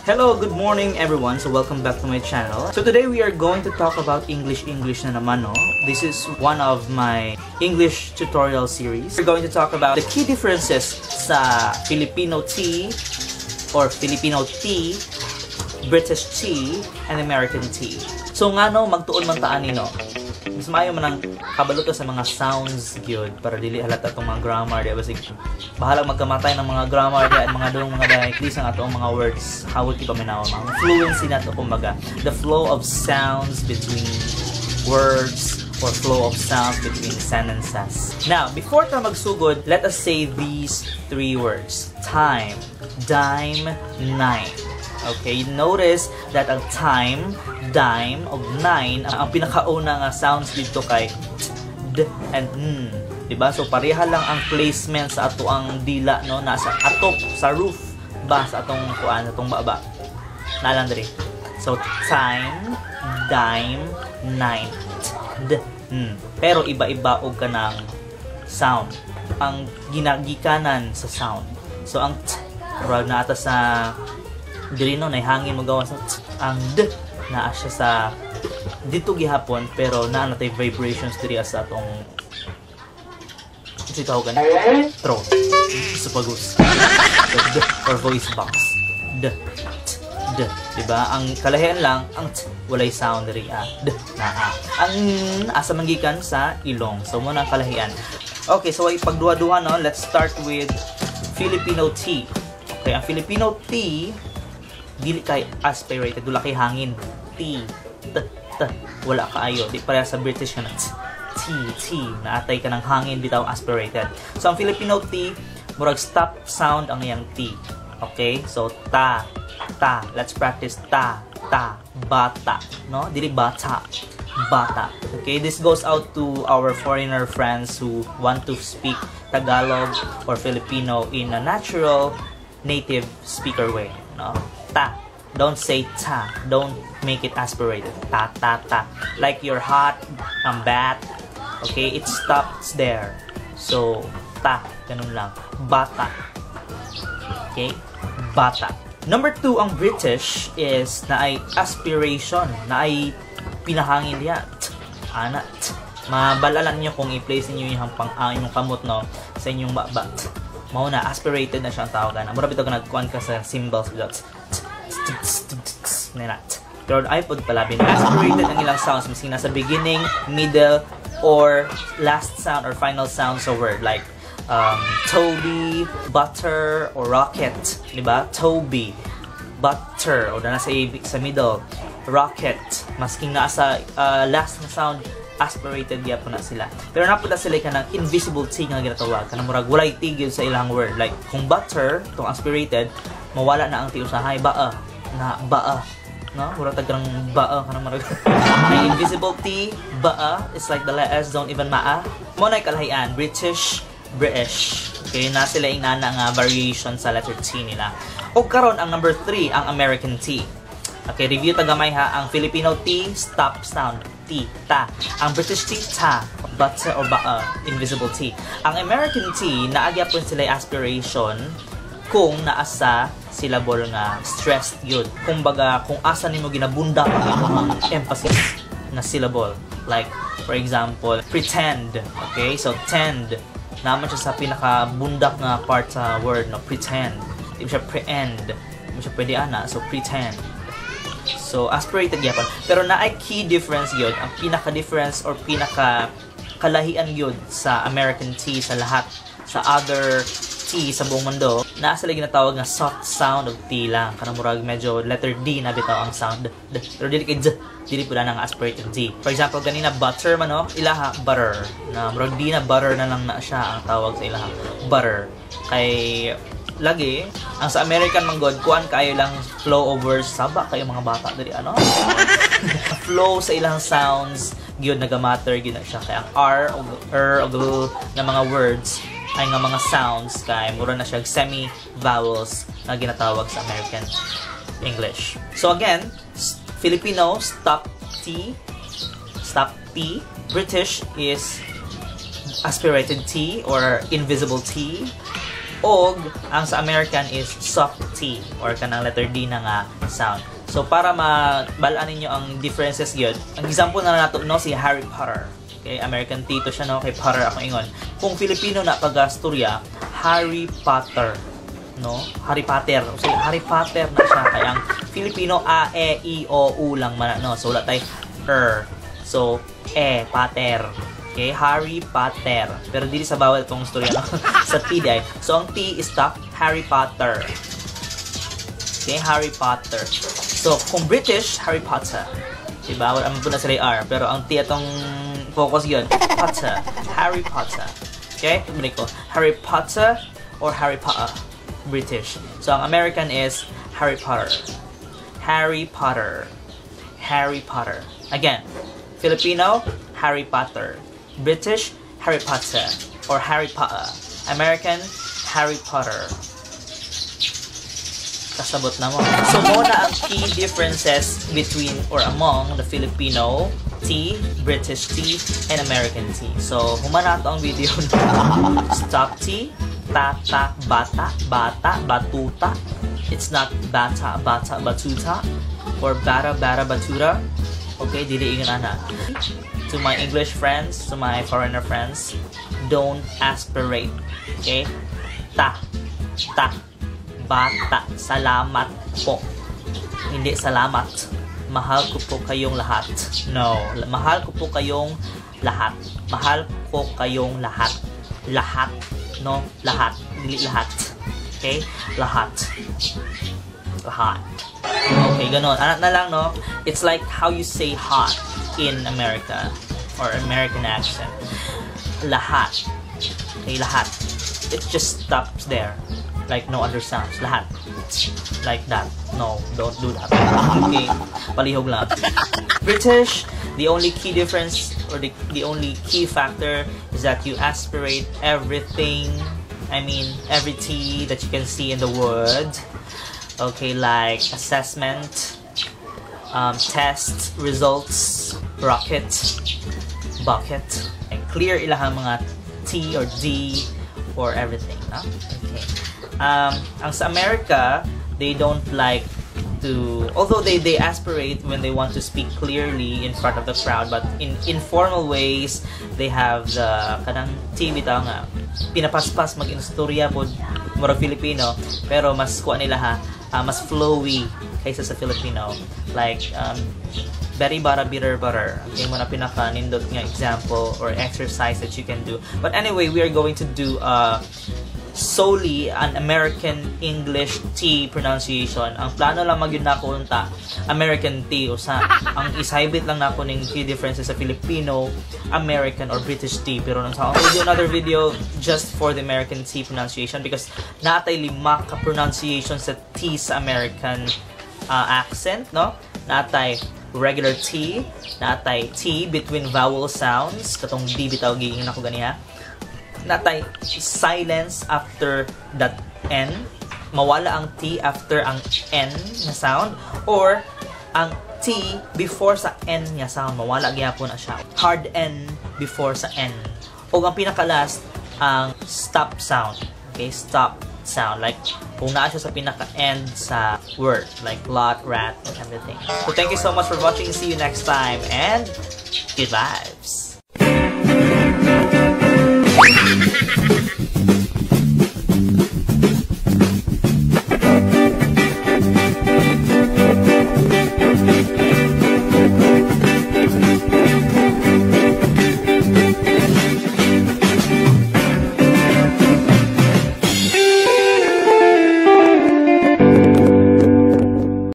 Hello, good morning everyone. So welcome back to my channel. So today we are going to talk about English na naman, no? This is one of my English tutorial series. We're going to talk about the key differences sa Filipino T or Filipino T, British T, and American T. So nga no, magtuon man taan nino. Mas maayo man ang kabaluto sa mga sounds gyud para dili halata tong mga grammar, di ba? Bahala magkamatay ng mga grammar di at mga dong mga dialects ang atong mga words. How would pa minaw mga fluency nato kumbaga. The flow of sounds between words or flow of sounds between sentences. Now, before ta magsugod, let us say these three words. Time, dime, nine. Okay, notice that ang time, dime, o nine, ang pinakauna nga sounds dito kay d and n. Diba? So, pareha lang ang placement sa ato ang dila, no? Nasa atop, sa roof ba, sa atong kuan, atong baba. Nalandri. So, time, dime, nine, d, n. Pero iba-iba og ka ng sound. Ang ginagikanan sa sound. So, ang t, rag na ata sa dili no, hangin mo gawa sa ang d naa siya sa dito gihapon pero naa natay vibrations diri sa atong ito tawag na throat sa pagus or voice box d d, diba? Ang kalahian lang ang t walay sound diri d naa ang asa manggikan sa ilong, so mo na ang kalahian. Okay, so ipagduha-duha no, let's start with Filipino T. Okay, ang Filipino T dili kay aspirated, wala kay hangin. T, t, t, wala kaayo. Di pareha sa British na T, T, naatay ka ng hangin, bitaw aspirated. So, ang Filipino T, murag stop sound ang iyang T. Okay? So, ta, ta. Let's practice ta, ta, bata. No? Dili bata, bata. Okay? This goes out to our foreigner friends who want to speak Tagalog or Filipino in a natural, native speaker way. No? Ta. Don't say ta. Don't make it aspirated. Ta, ta, ta. Like you're hot, I'm bad. Okay? It stops there. So, ta. Ganun lang. Bata. Okay? Bata. Number 2, ang British is na ay aspiration. Na ay pinahangin niya. Ana. Mabalalan nyo kung i-place niyo yung yung kamot no, sa inyong baba. Mao na, aspirated na siyang tawagan. Mura bitaw ka nagkuhan ka sa symbols. Pero iPod pala, aspirated ang ilang sounds. Mising nasa beginning, middle, or last sound or final sound sa word. Like, Toby, butter, or rocket. Diba? Toby, butter, o na nasa sa middle. Rocket. Masking nasa last na sound, aspirated gyapon na sila. Pero napunta sila ka ng invisible T nga ginatawag. Kanang murag walay tigil sa ilang word. Like, kung butter, itong aspirated, mawala na ang T usahay. Baa. Na baa. No? Murag tagang baa. Kanang murag. Ang invisible T, baa, is like the letters don't even maa. Mo na kalahian. British, British. Okay, na sila yung nana nga variation sa letter T nila. O karon ang number 3, ang American T. Okay, review tagamay ha. Ang Filipino T, stop sound. T, ta. Ang British T, ta. Butter or baa, invisible T. Ang American T, naagya po sila aspiration kung naasa syllable nga stressed yun. Kumbaga, kung asa nimo ginabunda ang emphasis na syllable. Like, for example, pretend. Okay, so tend. Naman siya sa pinakabundak nga part sa word, no? Pretend. Hindi siya pre-end. Hindi siya pwede ana, so pretend. So, aspirated yapon. Pero na ay key difference yun. Ang pinaka-difference or pinaka-kalahian yun sa American T sa lahat, sa other T sa buong mundo, nasa lagi natawag nga soft sound of T lang. Kanang murag medyo letter D na bitaw ang sound. Pero dili kay D. Dili po na ng aspirated D. For example, kanina butter man no? Ilaha, butter. Na murag D na butter na lang na siya ang tawag sa ilaha. Butter. Kay lagi, ang sa American manggod, kuan kayo lang flow over saba kayo mga bata dali ano? Flow sa ilang sounds, gyud nagamatter gyud na siya kay ang R o o G na mga words ay nga mga sounds kay mura na siya semi vowels na ginatawag sa American English. So again, Filipino stop T, British is aspirated T or invisible T. Og ang sa American is soft T or kanang letter D na nga sound. So para mabalaan ninyo ang differences gyud, ang example na nato no si Harry Potter. Okay, American T to siya no, kay Potter ako ingon. Kung Filipino na pagastorya, Harry Potter, no? Harry Potter. So Harry Potter na siya kay ang Filipino A E I O U lang man no. So wala tay So Potter. Okay, Harry Potter. Pero dili sa bawal tong storya no. Sa T di ay. So ang T is stop Harry Potter. Okay, Harry Potter. So kung British, Harry Potter. Diba? Wala mo po na sila R. Pero ang T atong focus yun. Potter. Harry Potter. Okay? Tumuli ko. Harry Potter or Harry Potter. British. So, ang American is Harry Potter. Harry Potter. Harry Potter. Again. Filipino, Harry Potter. British, Harry Potter. Or Harry Potter. American, Harry Potter. Kasabot na mo. So, muna ang key differences between or among the Filipino T, British T, and American T. So, humana to ang video na stop T, tata, bata, bata, batuta. It's not bata, bata, batuta. Or bata, bata, batuta. Okay, dili ingon ana. To my English friends, to my foreigner friends, don't aspirate. Okay? Ta, ta, bata, salamat po. Hindi salamat. Mahal ko po kayong lahat. No. Mahal ko po kayong lahat. Mahal ko kayong lahat. Lahat. No? Lahat. Dili lahat. Okay? Lahat. Lahat. Okay, ganon. Anak na lang, no? It's like how you say hot in America. Or American accent. Lahat. Okay, lahat. It just stops there. Like no other sounds. Lahat. Like that. No, don't do that. Okay, palihog lang. British, the only key difference or the only key factor is that you aspirate everything. I mean, every T that you can see in the word. Okay, like assessment, test, results, rocket, bucket, and clear ilahang mga T or D or everything. No? Okay. Ang sa America, they don't like to, although they aspirate when they want to speak clearly in front of the crowd, but in informal ways, they have the kanang T bitaw nga pinapaspas mag-instorya po mura Filipino, pero mas kuha nila mas flowy kaysa sa Filipino, like very bara bitter butter. Okay, mo na pinaka nindot nga example or exercise that you can do. But anyway, we are going to do solely an American English T pronunciation. Ang plano lang magyud nako unta American T usa. Ang isahibit lang nako ning key differences sa Filipino, American or British T. Pero nang sa I'll do another video just for the American T pronunciation because natay 5 ka pronunciation sa T sa American accent, no? Natay regular T, natay T between vowel sounds, katong D bitaw giingin ako ganiha. Natay silence after that N, mawala ang T after ang N na sound, or ang T before sa N nga sound, mawala gyapon na siya. Hard N before sa N. O ang pinaka-last, ang stop sound. Okay, stop sound. Like, kung naa siya sa pinaka-end sa word, like lot, rat, and everything. So, thank you so much for watching. See you next time, and good vibes!